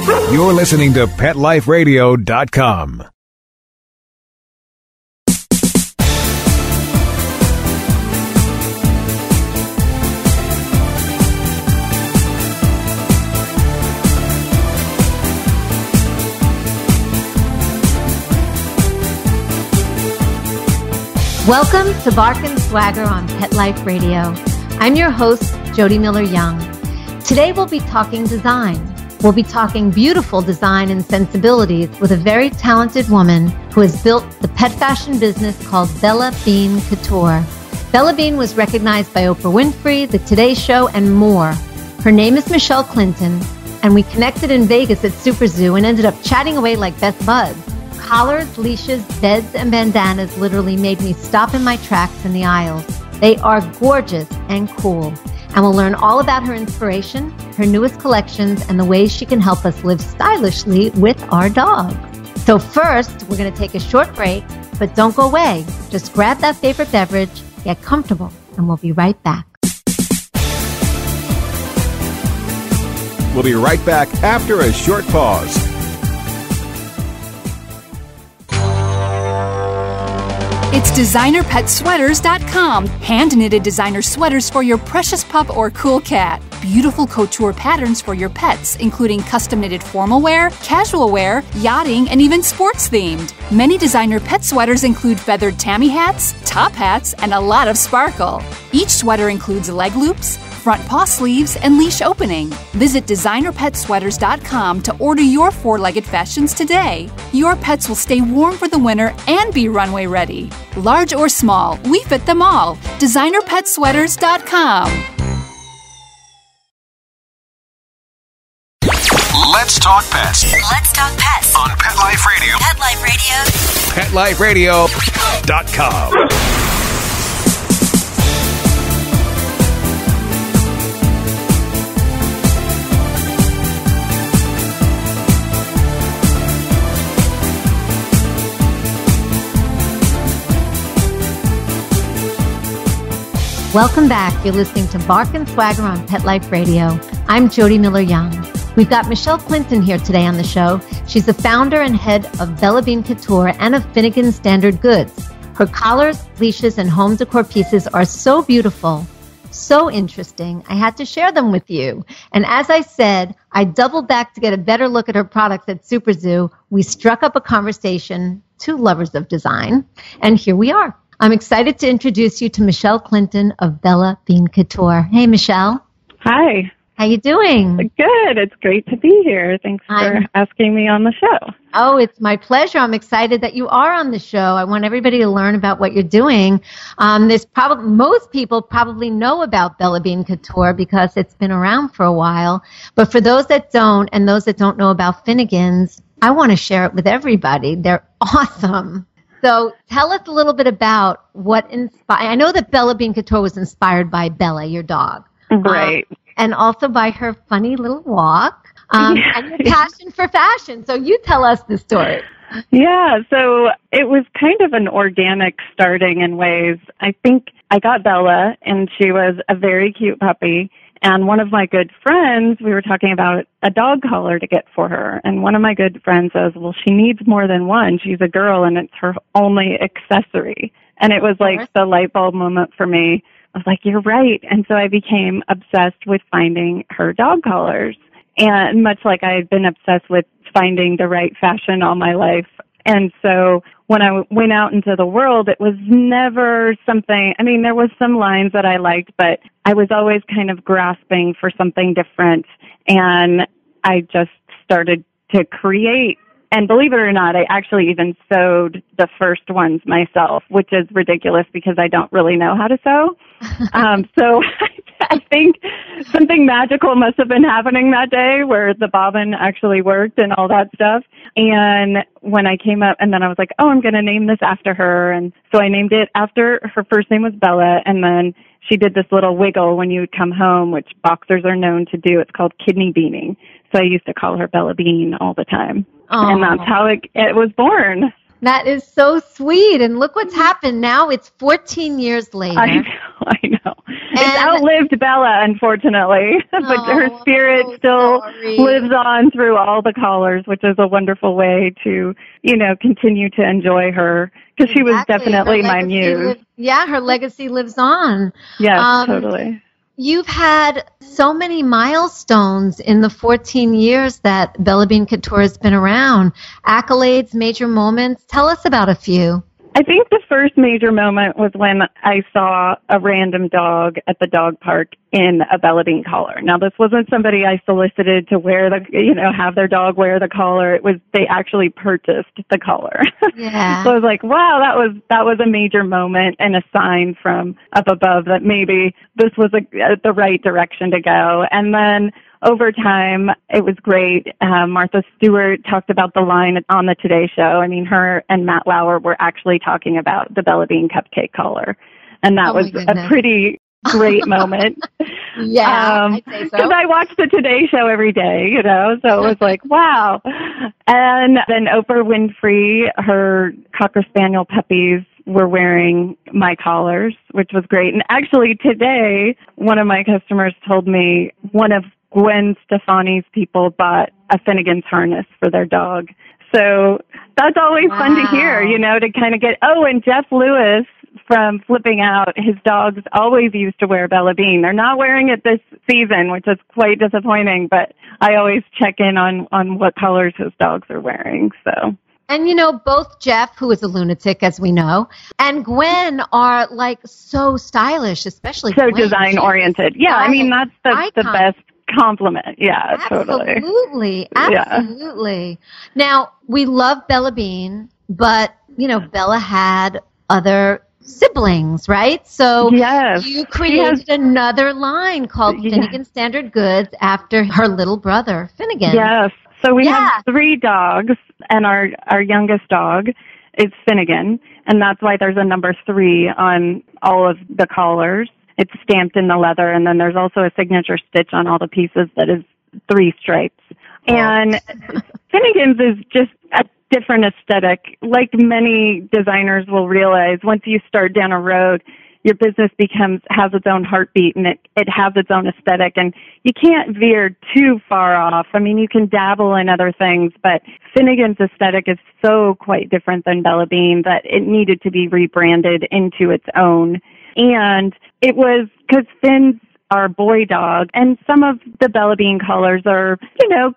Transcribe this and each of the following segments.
You're listening to PetLifeRadio.com. Welcome to Bark and Swagger on Pet Life Radio. I'm your host, Jody Miller-Young. Today we'll be talking design. We'll be talking beautiful design and sensibilities with a very talented woman who has built the pet fashion business called Bella Bean Couture. Bella Bean was recognized by Oprah Winfrey, The Today Show, and more. Her name is Michelle Clinton, and we connected in Vegas at Super Zoo and ended up chatting away like best buds. Collars, leashes, beds, and bandanas literally made me stop in my tracks in the aisles. They are gorgeous and cool. And we'll learn all about her inspiration, her newest collections, and the ways she can help us live stylishly with our dogs. So first, we're going to take a short break, but don't go away. Just grab that favorite beverage, get comfortable, and we'll be right back. We'll be right back after a short pause. It's DesignerPetSweaters.com. Hand-knitted designer sweaters for your precious pup or cool cat. Beautiful couture patterns for your pets, including custom-knitted formal wear, casual wear, yachting, and even sports-themed. Many designer pet sweaters include feathered tammy hats, top hats, and a lot of sparkle. Each sweater includes leg loops, front paw sleeves, and leash opening. Visit DesignerPetSweaters.com to order your four-legged fashions today. Your pets will stay warm for the winter and be runway ready. Large or small, we fit them all. DesignerPetSweaters.com. Let's talk pets. Let's talk pets On Pet Life Radio. Pet Life Radio. PetLifeRadio.com. Welcome back. You're listening to Bark and Swagger on Pet Life Radio. I'm Jody Miller-Young. We've got Michelle Clinton here today on the show. She's the founder and head of Bella Bean Couture and of Finnegan Standard Goods. Her collars, leashes, and home decor pieces are so beautiful, so interesting. I had to share them with you. And as I said, I doubled back to get a better look at her products at Super Zoo. We struck up a conversation, two lovers of design, and here we are. I'm excited to introduce you to Michelle Clinton of Bella Bean Couture. Hey, Michelle. Hi. How you doing? Good. It's great to be here. Thanks for asking me on the show. Oh, it's my pleasure. I'm excited that you are on the show. I want everybody to learn about what you're doing. Most people probably know about Bella Bean Couture because it's been around for a while. But for those that don't, and those that don't know about Finnegan's, I want to share it with everybody. They're awesome. So tell us a little bit about what inspired. I know that Bella Bean Couture was inspired by Bella, your dog. Right. And also by her funny little walk and your passion for fashion. So you tell us the story. Yeah, so it was kind of an organic starting in ways. I think I got Bella, and she was a very cute puppy. And one of my good friends, we were talking about a dog collar to get for her. And one of my good friends says, well, she needs more than one. She's a girl, and it's her only accessory. And it was like the light bulb moment for me. I was like, you're right. And so I became obsessed with finding her dog collars. And much like I had been obsessed with finding the right fashion all my life. And so when I went out into the world, it was never something, I mean, there was some lines that I liked, but I was always kind of grasping for something different. And I just started to create. And believe it or not, I actually even sewed the first ones myself, which is ridiculous because I don't really know how to sew. So I think something magical must have been happening that day where the bobbin actually worked and all that stuff. And when I came up, and then I was like, oh, I'm going to name this after her. And so I named it after her first name was Bella. And then she did this little wiggle when you would come home, which boxers are known to do. It's called kidney beaning. So I used to call her Bella Bean all the time. Aww. And that's how it was born. That is so sweet. And look what's happened now. It's 14 years later. I I know. It's outlived Bella, unfortunately, but her spirit still lives on through all the collars, which is a wonderful way to, continue to enjoy her, because she was definitely my muse. Her legacy lives on. Yes, totally. You've had so many milestones in the 14 years that Bella Bean Couture has been around. Accolades, major moments. Tell us about a few. I think the first major moment was when I saw a random dog at the dog park in a Bella Bean collar. Now, this wasn't somebody I solicited to wear have their dog wear the collar. It was, they actually purchased the collar. Yeah. So I was like, wow, that was a major moment and a sign from up above that maybe this was the right direction to go. And then over time, it was great. Martha Stewart talked about the line on the Today Show. I mean, her and Matt Lauer were actually talking about the Bella Bean cupcake collar. And that was a pretty great moment. Yeah, I'd say so. Because I watched the Today Show every day, so it was like, wow. And then Oprah Winfrey, her Cocker Spaniel puppies were wearing my collars, which was great. And actually today, one of my customers told me one of Gwen Stefani's people bought a Finnegan's harness for their dog. So that's always fun to hear, to kind of get, and Jeff Lewis from Flipping Out, his dogs always used to wear Bella Bean. They're not wearing it this season, which is quite disappointing, but I always check in on what colors his dogs are wearing, so. And, both Jeff, who is a lunatic, as we know, and Gwen are, so stylish, especially so Gwen. design-oriented. Yeah, I mean, that's the best compliment. Yeah, absolutely. Totally. Absolutely. Yeah. Now, we love Bella Bean, but, Bella had other siblings, right? So you created another line called Finnegan Standard Goods after her little brother, Finnegan. Yes. So we have 3 dogs, and our youngest dog is Finnegan, and that's why there's a number 3 on all of the collars. It's stamped in the leather, and then there's also a signature stitch on all the pieces that is 3 stripes. And Finnegan's is just a different aesthetic. Like many designers will realize, once you start down a road, your business has its own heartbeat, and it has its own aesthetic, and you can't veer too far off. I mean, you can dabble in other things, but Finnegan's aesthetic is so quite different than Bella Bean that it needed to be rebranded into its own. And it was because Finn's our boy dog, and some of the Bella Bean colors are,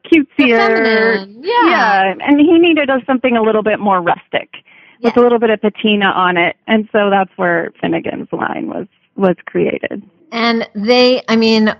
cutesier. Yeah, and he needed something a little bit more rustic, with a little bit of patina on it, and so that's where Finnegan's line was created. And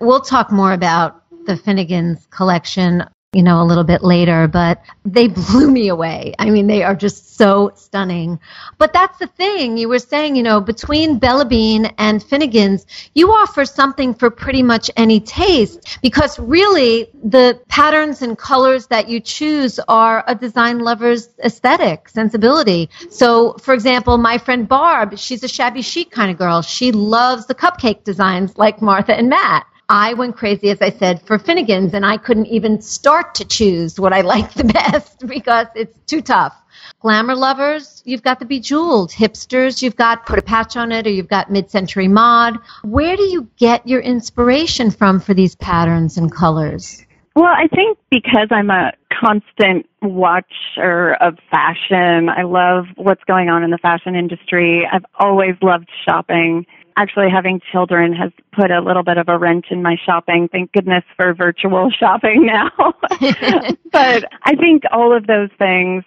we'll talk more about the Finnegan's collection, a little bit later, but they blew me away. I mean, they are just so stunning. But that's the thing. You were saying, between Bella Bean and Finnegan's, you offer something for pretty much any taste, because really the patterns and colors that you choose are a design lover's aesthetic, sensibility. So, for example, my friend Barb, she's a shabby chic kind of girl. She loves the cupcake designs like Martha and Matt. I went crazy, as I said, for Finnegan's, and I couldn't even start to choose what I liked the best because it's too tough. Glamour lovers, you've got the Bejeweled. Hipsters, you've got Put a Patch on It, or you've got Mid-Century Mod. Where do you get your inspiration from for these patterns and colors? Well, I think because I'm a constant watcher of fashion, I love what's going on in the fashion industry. I've always loved shopping. Actually, having children has put a little bit of a wrench in my shopping. Thank goodness for virtual shopping now. But I think all of those things,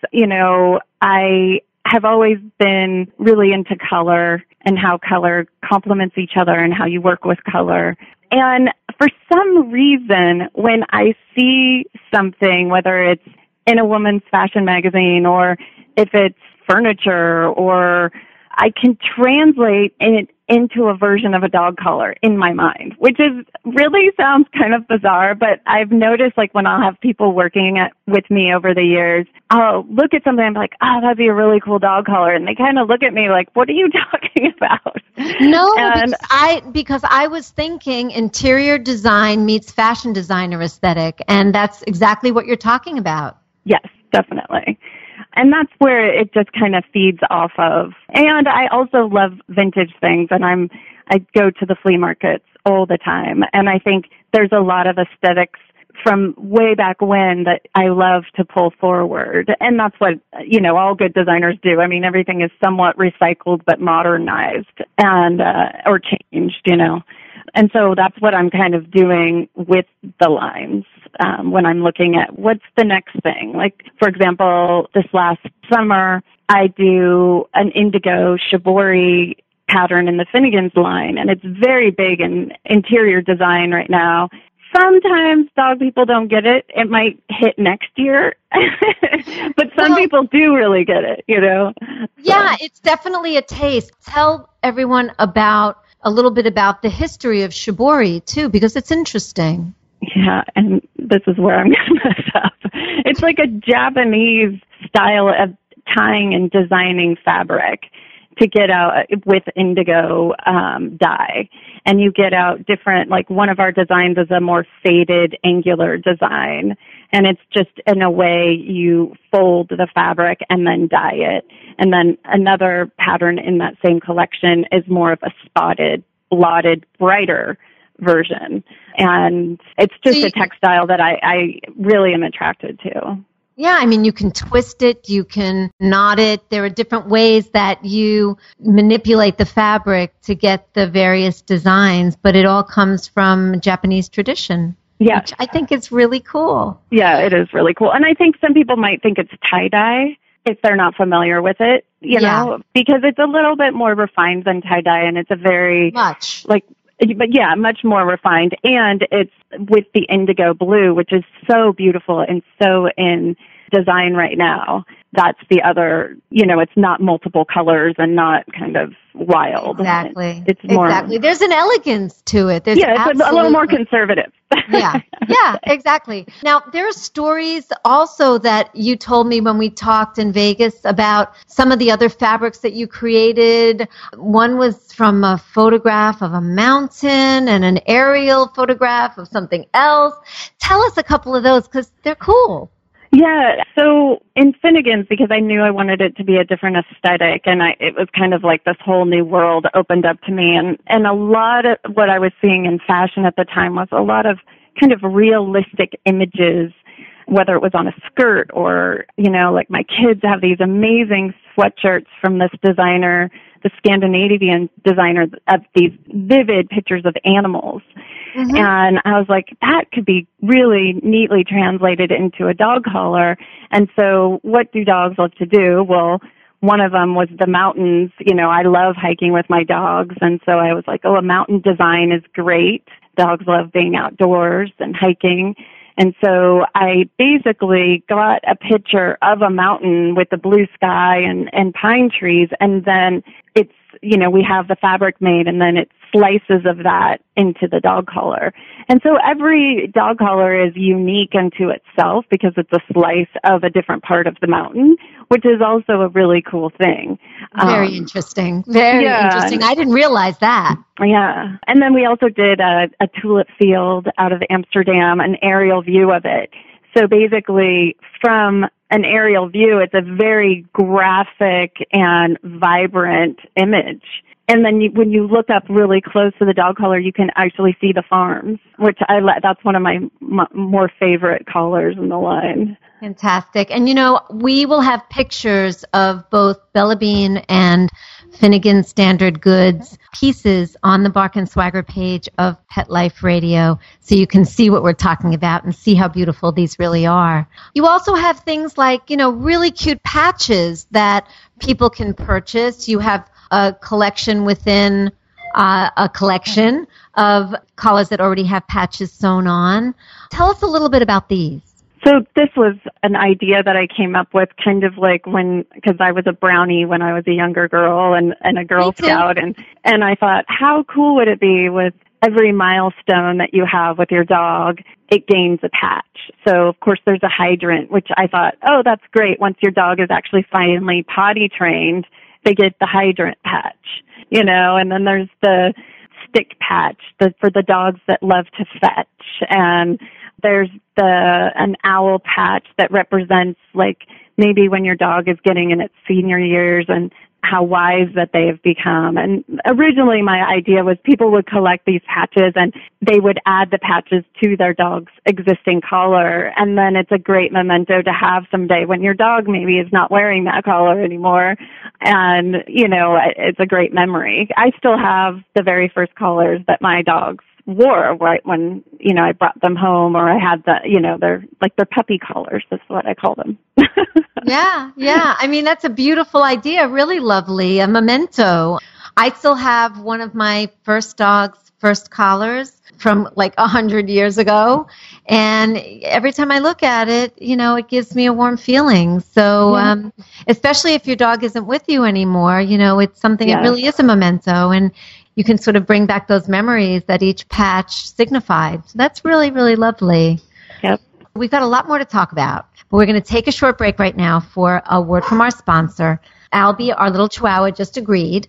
I have always been really into color and how color complements each other and how you work with color. And for some reason, when I see something, whether it's in a woman's fashion magazine or if it's furniture, or I can translate it into a version of a dog collar in my mind, which really sounds kind of bizarre, but I've noticed, when I'll have people working with me over the years, I'll look at something and be like, oh, that'd be a really cool dog collar. And they kind of look at me like, what are you talking about? No, because I was thinking interior design meets fashion designer aesthetic, and that's exactly what you're talking about. Yes, definitely. And that's where it just kind of feeds off of. And I also love vintage things, and I go to the flea markets all the time. And I think there's a lot of aesthetics from way back when that I love to pull forward. And that's what, all good designers do. I mean, everything is somewhat recycled but modernized and or changed, And so that's what I'm kind of doing with the lines when I'm looking at what's the next thing. Like, for example, this last summer, I do an indigo shibori pattern in the Finnegan's line, and it's very big in interior design right now. Sometimes dog people don't get it. It might hit next year, but some people do really get it, Yeah, it's definitely a taste. Tell everyone a little bit about the history of shibori, too, because it's interesting. Yeah, and this is where I'm going to mess up. It's like a Japanese style of tying and designing fabric to get out with indigo dye. And you get out different, like one of our designs is a more faded, angular design. And it's just in a way you fold the fabric and then dye it. And then another pattern in that same collection is more of a spotted, blotted, brighter version. And it's just a textile that I really am attracted to. Yeah, I mean, you can twist it, you can knot it. There are different ways that you manipulate the fabric to get the various designs, but it all comes from Japanese tradition. Yeah. Which I think is really cool. Yeah, it is really cool. And I think some people might think it's tie-dye if they're not familiar with it, know, because it's a little bit more refined than tie-dye, and it's a very... Much. Much more refined. And it's with the indigo blue, which is so beautiful and so in design right now. That's the other, it's not multiple colors and not kind of wild. Exactly. It's more. Exactly. There's an elegance to it. It's a little more conservative. Yeah, exactly. Now, there are stories also that you told me when we talked in Vegas about some of the other fabrics that you created. One was from a photograph of a mountain and an aerial photograph of something else. Tell us a couple of those because they're cool. Yeah, so in Finnegan's, because I knew I wanted it to be a different aesthetic, and it was kind of like this whole new world opened up to me, and a lot of what I was seeing in fashion at the time was a lot of kind of realistic images, whether it was on a skirt or, like my kids have these amazing sweatshirts from this designer, the Scandinavian designer, of these vivid pictures of animals. Mm-hmm. And I was like, that could be really neatly translated into a dog collar. And so what do dogs love to do? Well, one of them was the mountains. I love hiking with my dogs. And so I was like, a mountain design is great. Dogs love being outdoors and hiking. And so I basically got a picture of a mountain with the blue sky and pine trees, and then it's, we have the fabric made, and then it slices of that into the dog collar. And so every dog collar is unique unto itself because it's a slice of a different part of the mountain, which is also a really cool thing. Very interesting. Very interesting. I didn't realize that. Yeah. And then we also did a tulip field out of Amsterdam, an aerial view of it. So basically, from an aerial view, it's a very graphic and vibrant image. And then when you look up really close to the dog collar, you can actually see the farms, which that's one of my more favorite collars in the line. Fantastic. And, we will have pictures of both Bella Bean and Finnegan Standard Goods pieces on the Bark and Swagger page of Pet Life Radio, so you can see what we're talking about and see how beautiful these really are. You also have things like, really cute patches that people can purchase. You have a collection within a collection of collars that already have patches sewn on. Tell us a little bit about these. So this was an idea that I came up with kind of like because I was a brownie when I was a younger girl and a Girl Scout. And I thought, how cool would it be with every milestone that you have with your dog, it gains a patch. So, of course, there's a hydrant, which I thought, oh, that's great. Once your dog is actually finally potty trained, they get the hydrant patch, and then there's the stick patch for the dogs that love to fetch. And there's an owl patch that represents like maybe when your dog is getting in its senior years and how wise that they have become. And originally my idea was people would collect these patches and they would add the patches to their dog's existing collar. And then it's a great memento to have someday when your dog maybe is not wearing that collar anymore. And, it's a great memory. I still have the very first collars that my dogs wore right when, I brought them home, or I had they're puppy collars. That's what I call them. Yeah. I mean, that's a beautiful idea. Really lovely. A memento. I still have one of my first dog's first collars from like 100 years ago. And every time I look at it, it gives me a warm feeling. So, especially if your dog isn't with you anymore, it's something, it really is a memento. And you can sort of bring back those memories that each patch signified. So that's really, really lovely. Yep. We've got a lot more to talk about, but we're going to take a short break right now for a word from our sponsor. Albie, our little chihuahua, just agreed.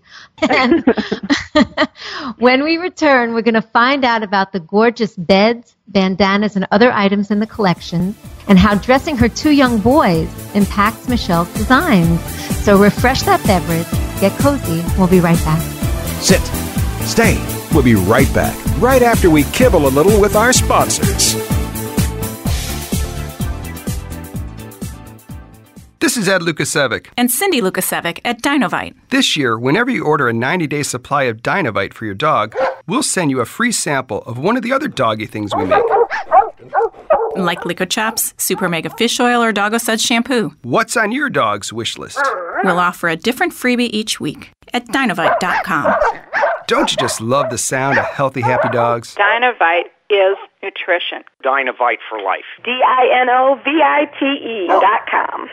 And when we return, we're going to find out about the gorgeous beds, bandanas, and other items in the collection, and how dressing her 2 young boys impacts Michelle's designs. So refresh that beverage, get cozy. We'll be right back. Sit. Stay. We'll be right back, right after we kibble a little with our sponsors. This is Ed Lukasevic. And Cindy Lukasevic at Dinovite. This year, whenever you order a 90-day supply of Dinovite for your dog, we'll send you a free sample of one of the other doggy things we make. Like Liquid Chops, Super Mega Fish Oil, or Doggo Suds Shampoo. What's on your dog's wish list? We'll offer a different freebie each week at Dinovite.com. Don't you just love the sound of healthy, happy dogs? Dinovite is nutrition. Dinovite for life. DINOVITE.com.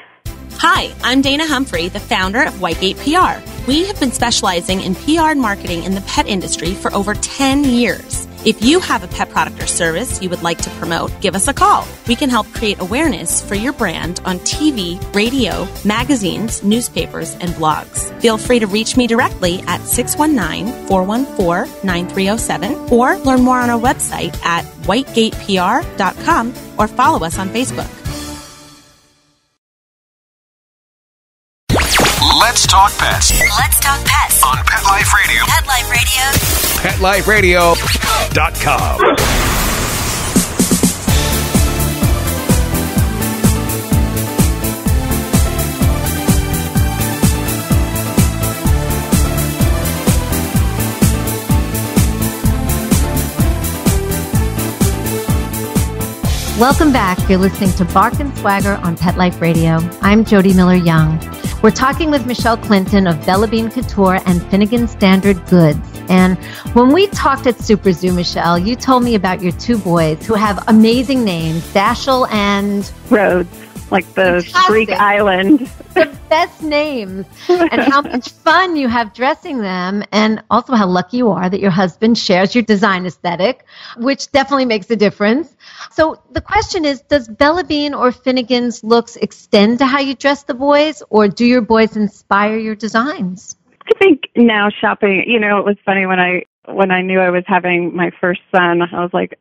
Hi, I'm Dana Humphrey, the founder of Whitegate PR. We have been specializing in PR and marketing in the pet industry for over 10 years. If you have a pet product or service you would like to promote, give us a call. We can help create awareness for your brand on TV, radio, magazines, newspapers, and blogs. Feel free to reach me directly at 619-414-9307 or learn more on our website at whitegatepr.com or follow us on Facebook. Let's talk pets. Let's talk pets On Pet Life Radio. Pet Life Radio. PetLifeRadio.com. Welcome back. You're listening to Bark and Swagger on Pet Life Radio. I'm Jody Miller-Young. We're talking with Michelle Clinton of Bella Bean Couture and Finnegan Standard Goods. And when we talked at Super Zoo, Michelle, you told me about your 2 boys who have amazing names, Dashiell and Rhodes, like the Fantastic. Greek island. The best names, and how much fun you have dressing them, and also how lucky you are that your husband shares your design aesthetic, which definitely makes a difference. So the question is, does Bella Bean or Finnegan's looks extend to how you dress the boys, or do your boys inspire your designs? I think now shopping, it was funny when I knew I was having my first son, I was like,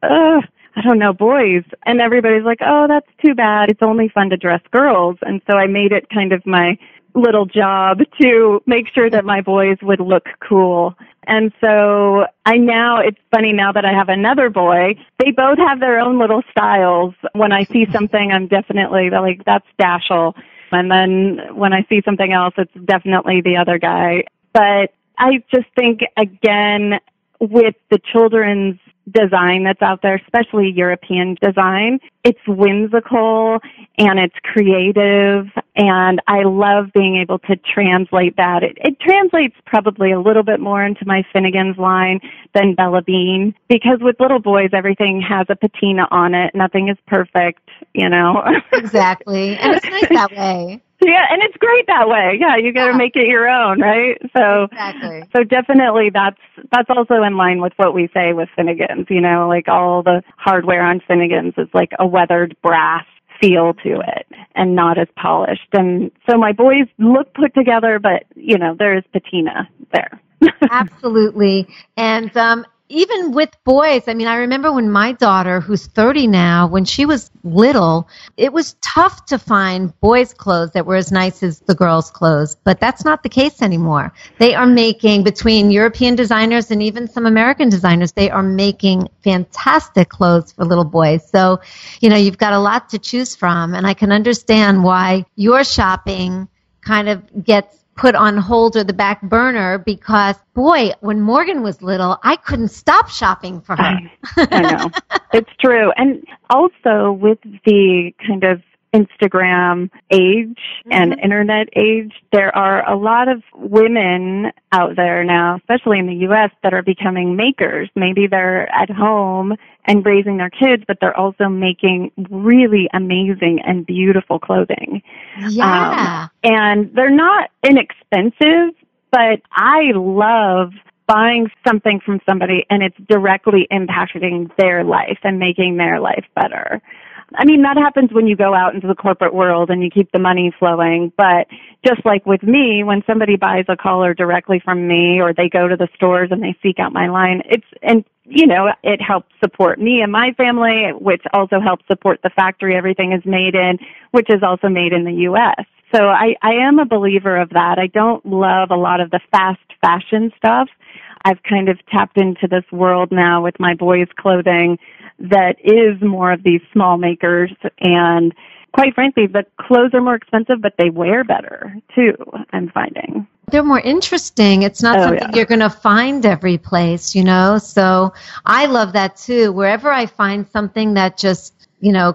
I don't know, boys. And everybody's like, oh, that's too bad. It's only fun to dress girls. And so I made it kind of my little job to make sure that my boys would look cool. And so it's funny now that I have another boy, they both have their own little styles. When I see something, I'm definitely like, that's Dashiell. And then when I see something else, it's definitely the other guy. But I just think, again, with the children's design that's out there, especially European design, it's whimsical and it's creative, and I love being able to translate that. It translates probably a little bit more into my Finnegan's line than Bella Bean, because with little boys, everything has a patina on it. Nothing is perfect, Exactly. And it's nice that way. Yeah, and it's great that way. Yeah, you got to make it your own, right? So, exactly. So definitely that's also in line with what we say with Finnegan's. Like all the hardware on Finnegan's is like a weathered brass feel to it and not as polished. And so my boys look put together, but there is patina there. Absolutely. And even with boys, I mean, I remember when my daughter, who's 30 now, when she was little, it was tough to find boys' clothes that were as nice as the girls' clothes. But that's not the case anymore. They are making, between European designers and even some American designers, they are making fantastic clothes for little boys. So, you've got a lot to choose from. And I can understand why your shopping kind of gets put on hold or the back burner because, boy, when Morgan was little, I couldn't stop shopping for her. I know. It's true. And also with the kind of Instagram age and internet age, there are a lot of women out there now, especially in the U.S., that are becoming makers. Maybe they're at home and raising their kids, but they're also making really amazing and beautiful clothing. Yeah. And they're not inexpensive, but I love buying something from somebody and it's directly impacting their life and making their life better. I mean, that happens when you go out into the corporate world and you keep the money flowing. But just like with me, when somebody buys a collar directly from me or they go to the stores and they seek out my line, it helps support me and my family, which also helps support the factory everything is made in, which is also made in the U.S. So I am a believer of that. I don't love a lot of the fast fashion stuff. I've kind of tapped into this world now with my boys' clothing that is more of these small makers. And quite frankly, the clothes are more expensive, but they wear better, too, I'm finding. They're more interesting. It's not something you're going to find every place, So I love that, too. Wherever I find something that just,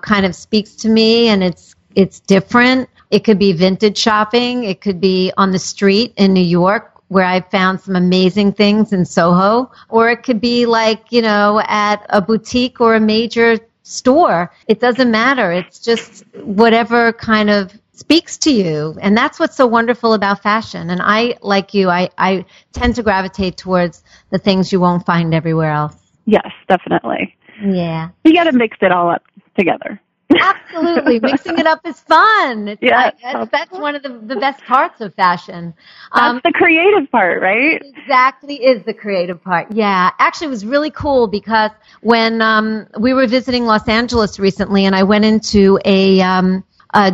kind of speaks to me and it's different. It could be vintage shopping. It could be on the street in New York, where I found some amazing things in Soho, or it could be at a boutique or a major store. It doesn't matter. It's just whatever kind of speaks to you. And that's what's so wonderful about fashion. And I, like you, I tend to gravitate towards the things you won't find everywhere else. Yes, definitely. Yeah. You got to mix it all up together. Absolutely. Mixing it up is fun. That's one of the best parts of fashion. That's the creative part, right? Exactly is the creative part. Yeah. Actually, it was really cool because when we were visiting Los Angeles recently and I went into a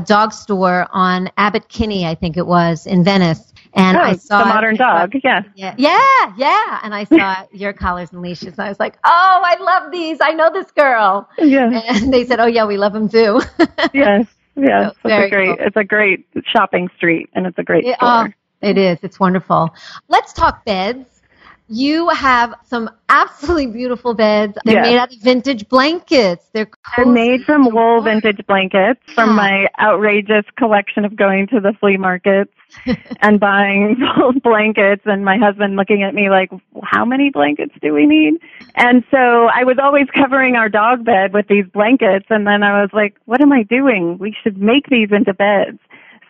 dog store on Abbot Kinney, I think it was, in Venice. And I saw the modern dog, yeah. And I saw your collars and leashes. And I was like, oh, I love these. I know this girl. Yeah. And they said, oh, yeah, we love them too. Yes. So, it's a great shopping street, and it's a great store. Oh, it is. It's wonderful. Let's talk beds. You have some absolutely beautiful beds. They're made out of vintage blankets. They're made from wool vintage blankets from my outrageous collection of going to the flea markets and buying old blankets, and my husband looking at me like, how many blankets do we need? And so I was always covering our dog bed with these blankets, and then I was like, what am I doing? We should make these into beds.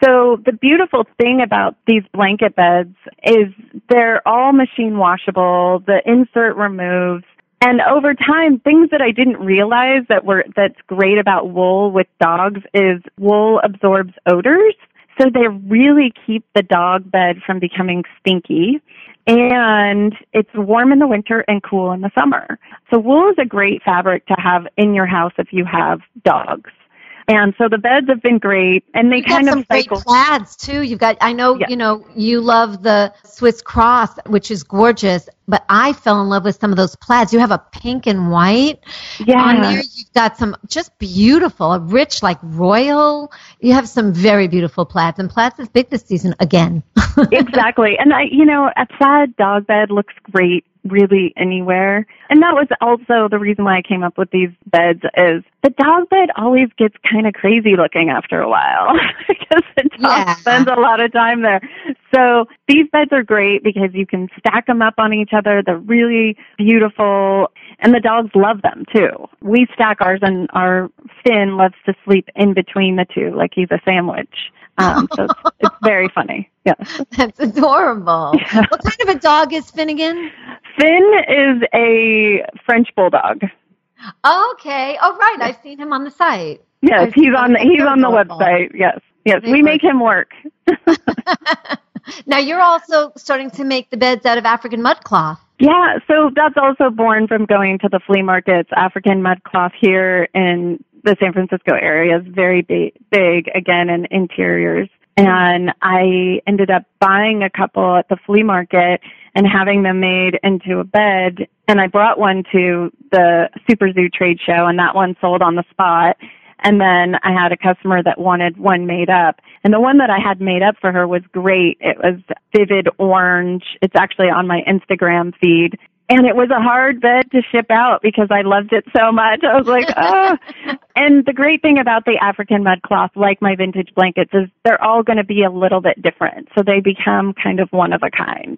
So the beautiful thing about these blanket beds is they're all machine washable, the insert removes, and over time, things that I didn't realize that's great about wool with dogs is wool absorbs odors. So they really keep the dog bed from becoming stinky. And it's warm in the winter and cool in the summer. So wool is a great fabric to have in your house if you have dogs. And so the beds have been great, and they kind of some great plaids too. You've got, I know, you love the Swiss Cross, which is gorgeous, but I fell in love with some of those plaids. You have a pink and white. Yeah. On there, you've got some just beautiful, a rich, like royal. You have some very beautiful plaids, and plaids is big this season again. Exactly. And a plaid dog bed looks great really anywhere. And that was also the reason why I came up with these beds is the dog bed always gets kind of crazy looking after a while because the dog spends a lot of time there. So these beds are great because you can stack them up on each other. They're really beautiful, and the dogs love them too. We stack ours, and our Finn loves to sleep in between the two like he's a sandwich. So it's very funny. Yes. That's adorable. Yeah. What kind of a dog is Finnegan? Finn is a French bulldog. Okay. Oh, right. I've seen him on the site. Yes, he's on the website. Yes. We make him work. Now, you're also starting to make the beds out of African mud cloth. Yeah, so that's also born from going to the flea markets. African mud cloth here in the San Francisco area is very big, again, in interiors. And I ended up buying a couple at the flea market and having them made into a bed. And I brought one to the Super Zoo trade show, and that one sold on the spot. And then I had a customer that wanted one made up. And the one that I had made up for her was great. It was vivid orange. It's actually on my Instagram feed. And it was a hard bed to ship out because I loved it so much. I was like, oh. And the great thing about the African mud cloth, like my vintage blankets, is they're all going to be a little bit different. So they become kind of one of a kind.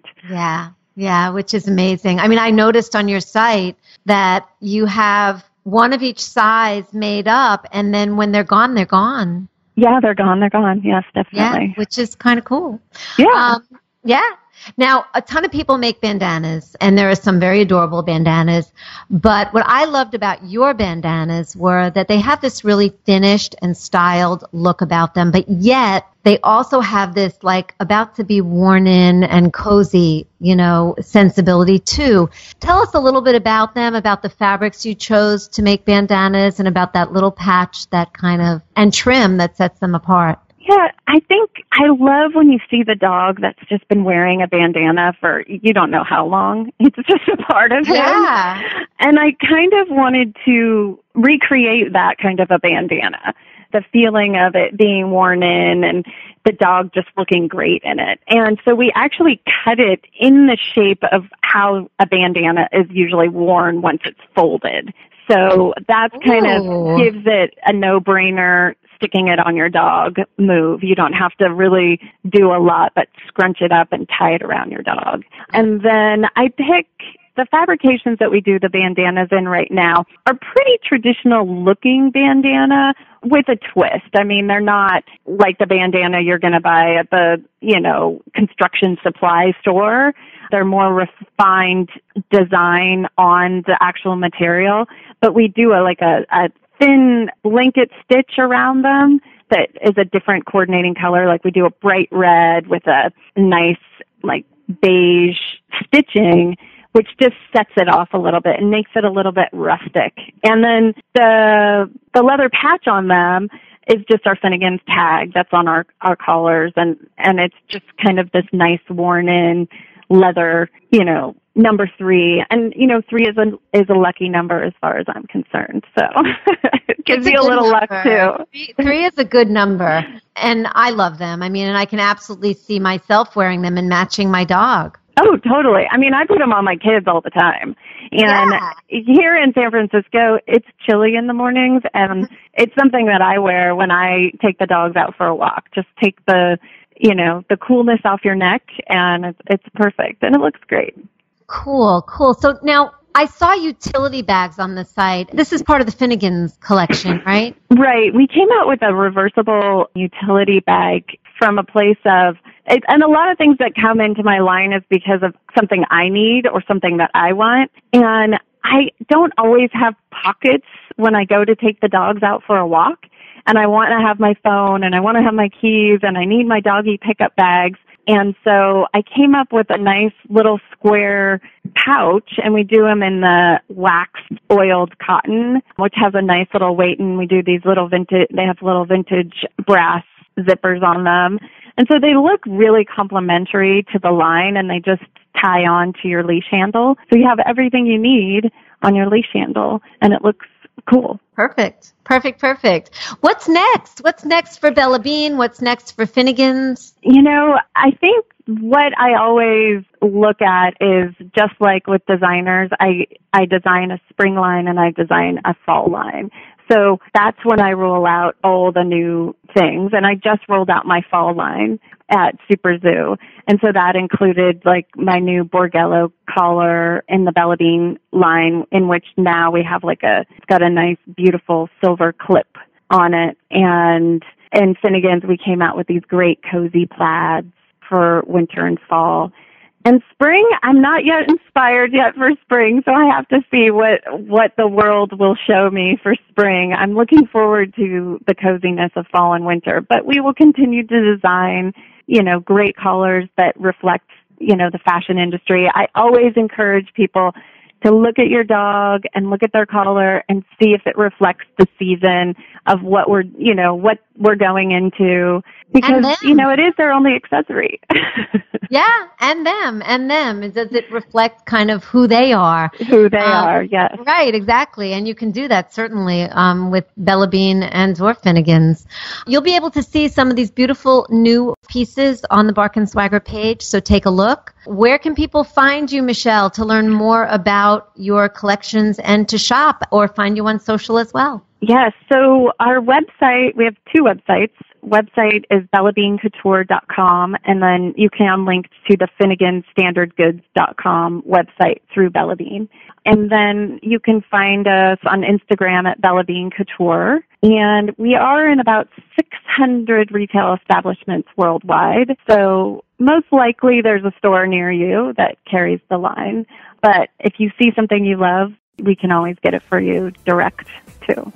Yeah, which is amazing. I mean, I noticed on your site that you have one of each size made up, and then when they're gone, they're gone. Yeah, they're gone. Yes, definitely. Yeah, which is kind of cool. Yeah. Yeah. Now, a ton of people make bandanas, and there are some very adorable bandanas. But what I loved about your bandanas were that they have this really finished and styled look about them, but yet they also have this like about to be worn in and cozy, sensibility too. Tell us a little bit about them, about the fabrics you chose to make bandanas, and about that little patch that and trim that sets them apart. Yeah, I think I love when you see the dog that's just been wearing a bandana for you don't know how long. It's just a part of him. Yeah. And I kind of wanted to recreate that kind of a bandana, the feeling of it being worn in and the dog just looking great in it. And so we actually cut it in the shape of how a bandana is usually worn once it's folded. So that's kind of gives it a no-brainer sticking it on your dog move. You don't have to really do a lot but scrunch it up and tie it around your dog. And then I pick the fabrications that we do the bandanas in right now are pretty traditional looking bandana with a twist. I mean, they're not like the bandana you're going to buy at the, construction supply store. They're more refined design on the actual material, but we do a thin blanket stitch around them that is a different coordinating color. Like we do a bright red with a nice beige stitching, which just sets it off a little bit and makes it a little bit rustic. And then the leather patch on them is just our Finnegan's tag that's on our collars, and it's just kind of this nice worn in leather, number 3. And, 3 is a lucky number as far as I'm concerned. So it gives you a little luck too. 3 is a good number. And I love them. I mean, and I can absolutely see myself wearing them and matching my dog. Oh, totally. I mean, I put them on my kids all the time. And here in San Francisco, it's chilly in the mornings, and it's something that I wear when I take the dogs out for a walk. Just take the coolness off your neck, and it's perfect, and it looks great. Cool. So now I saw utility bags on the site. This is part of the Finnegan's collection, right? Right. We came out with a reversible utility bag from a place of, and a lot of things that come into my line is because of something I need or something that I want. And I don't always have pockets when I go to take the dogs out for a walk. And I want to have my phone, and I want to have my keys, and I need my doggy pickup bags. And so I came up with a nice little square pouch, and we do them in the waxed oiled cotton, which has a nice little weight. And we do these they have little vintage brass zippers on them. And so they look really complementary to the line, and they just tie on to your leash handle. So you have everything you need on your leash handle, and it looks cool. Perfect. What's next? What's next for Bella Bean? What's next for Finnegan's? I think what I always look at is just like with designers, I design a spring line and I design a fall line. So that's when I roll out all the new things. And I just rolled out my fall line at Super Zoo. And so that included my new Borgello collar in the Bella Bean line, in which now we have it's got a nice, beautiful silver clip on it. And in Finnegan's, we came out with these great cozy plaids for winter and fall. And spring, I'm not yet inspired yet for spring, so I have to see what the world will show me for spring. I'm looking forward to the coziness of fall and winter, but we will continue to design great collars that reflect, the fashion industry. I always encourage people to look at your dog and look at their collar and see if it reflects the season of what we're going into, because, it is their only accessory. Yeah, and them. Does it reflect kind of who they are? Who they are, yes. Right, exactly. And you can do that certainly with Bella Bean and or Finnegan's. You'll be able to see some of these beautiful new pieces on the Bark and Swagger page, so take a look. Where can people find you, Michelle, to learn more about your collections and to shop or find you on social as well? Yes, so our website, we have two websites. Website is bellabeancouture.com, and then you can link to the finneganstandardgoods.com website through Bella Bean. And then you can find us on Instagram at Bella Bean Couture. And we are in about 600 retail establishments worldwide. So most likely there's a store near you that carries the line. But if you see something you love, we can always get it for you direct too.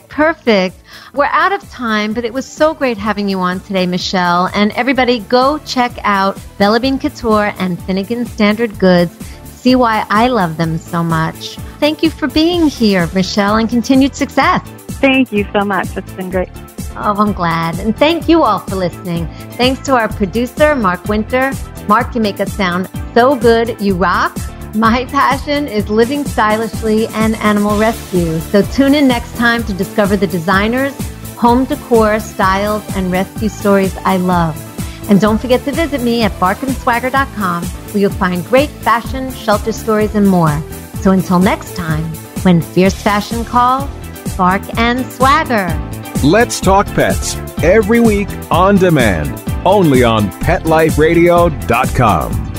Perfect. We're out of time, but it was so great having you on today, Michelle. And everybody, go check out Bella Bean Couture and Finnegan Standard Goods. See why I love them so much. Thank you for being here, Michelle, and continued success. Thank you so much. It's been great. Oh, I'm glad. And thank you all for listening. Thanks to our producer, Mark Winter. Mark, you make us sound so good. You rock. My passion is living stylishly and animal rescue. So tune in next time to discover the designers, home decor, styles, and rescue stories I love. And don't forget to visit me at barkandswagger.com, where you'll find great fashion, shelter stories, and more. So until next time, when fierce fashion calls, Bark and Swagger. Let's Talk Pets, every week on demand, only on PetLifeRadio.com.